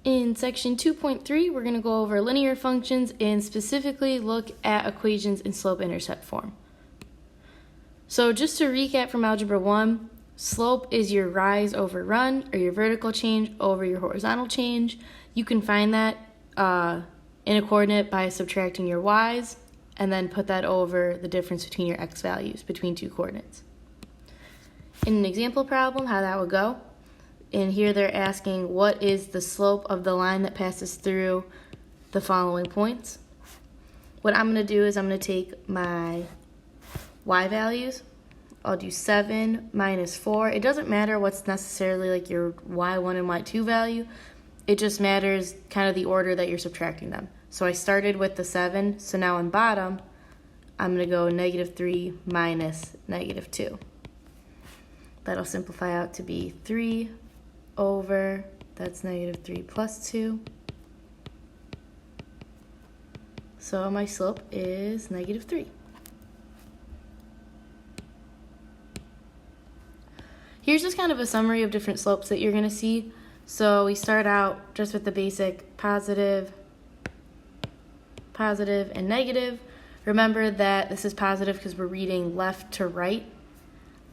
In section 2.3, we're going to go over linear functions and specifically look at equations in slope-intercept form. So just to recap from Algebra 1, slope is your rise over run, or your vertical change over your horizontal change. You can find that in a coordinate by subtracting your y's and then put that over the difference between your x values between two coordinates. In an example problem, how that would go, and here they're asking what is the slope of the line that passes through the following points. What I'm going to do is I'm going to take my y values. I'll do 7 minus 4. It doesn't matter what's necessarily like your y1 and y2 value. It just matters kind of the order that you're subtracting them. So I started with the 7, so now on bottom, I'm going to go -3 minus -2. That'll simplify out to be 3 over, that's -3 plus 2. So my slope is -3. Here's just kind of a summary of different slopes that you're going to see. So we start out just with the basic positive, and negative. Remember that this is positive because we're reading left to right.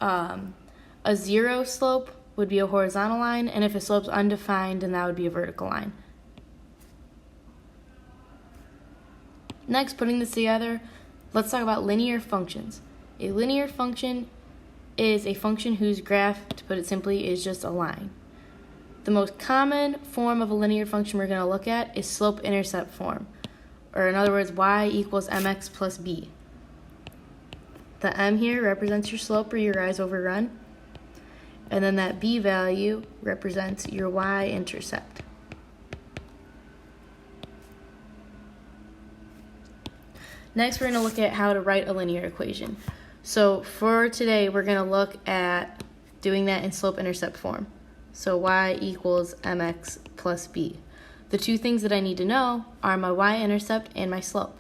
A 0 slope would be a horizontal line, and if a slope's undefined, then that would be a vertical line. Next, putting this together, let's talk about linear functions. A linear function is a function whose graph, to put it simply, is just a line. The most common form of a linear function we're going to look at is slope-intercept form, or in other words, y equals mx plus b. The m here represents your slope or your rise over run, and then that b value represents your y-intercept. Next, we're going to look at how to write a linear equation. So for today, we're going to look at doing that in slope-intercept form. So y equals mx plus b. The two things that I need to know are my y-intercept and my slope.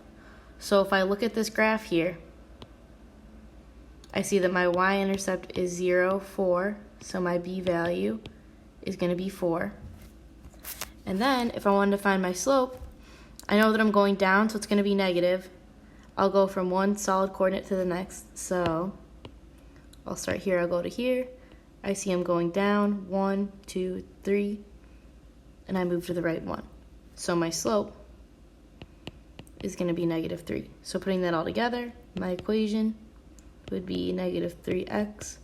So if I look at this graph here, I see that my y-intercept is 0, 4, so my b value is going to be 4. And then if I wanted to find my slope, I know that I'm going down, so it's going to be negative. I'll go from one solid coordinate to the next, so I'll start here, I'll go to here. I see I'm going down, 1, 2, 3, and I move to the right one. So my slope is going to be -3. So putting that all together, my equation would be -3x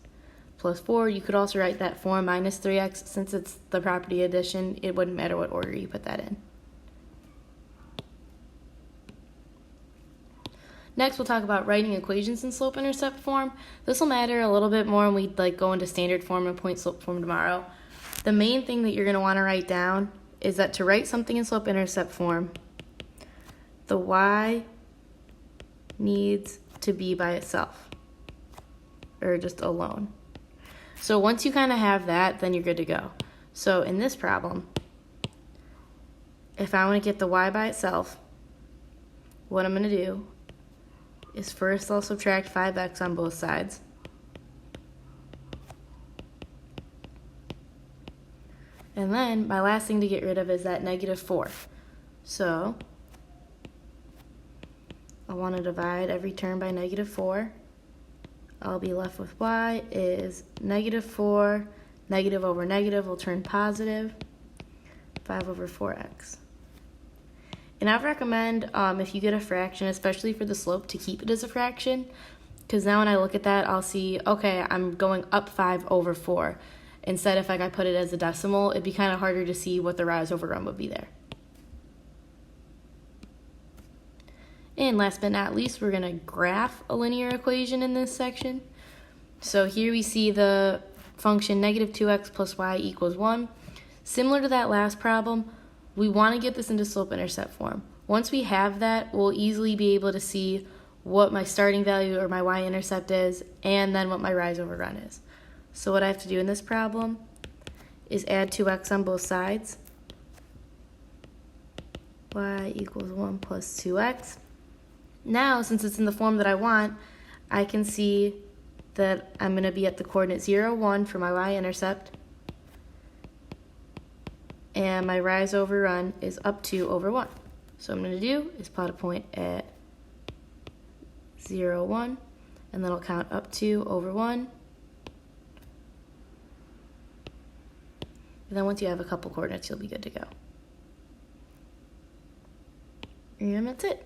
plus 4. You could also write that 4 minus 3x. Since it's the property addition, it wouldn't matter what order you put that in. Next, we'll talk about writing equations in slope-intercept form. This will matter a little bit more when we go into standard form and point slope form tomorrow. The main thing that you're going to want to write down is that to write something in slope-intercept form, the y needs to be by itself, or just alone. So once you kind of have that, then you're good to go. So in this problem, if I want to get the y by itself, what I'm going to do is first I'll subtract 5x on both sides. And then my last thing to get rid of is that -4. So I want to divide every term by -4. I'll be left with y is -4, negative over negative will turn positive, 5 over 4x. And I'd recommend, if you get a fraction, especially for the slope, to keep it as a fraction, because now when I look at that, I'll see, okay, I'm going up 5 over 4. Instead, if I put it as a decimal, it'd be kind of harder to see what the rise over run would be there. And last but not least, we're going to graph a linear equation in this section. So here we see the function -2x plus y equals 1. Similar to that last problem, we want to get this into slope-intercept form. Once we have that, we'll easily be able to see what my starting value or my y-intercept is, and then what my rise over run is. So what I have to do in this problem is add 2x on both sides. Y equals 1 plus 2x. Now, since it's in the form that I want, I can see that I'm going to be at the coordinate 0, 1 for my y-intercept. and my rise over run is up 2 over 1. So what I'm going to do is plot a point at 0, 1, and then I'll count up 2 over 1. And then once you have a couple coordinates, you'll be good to go. And that's it.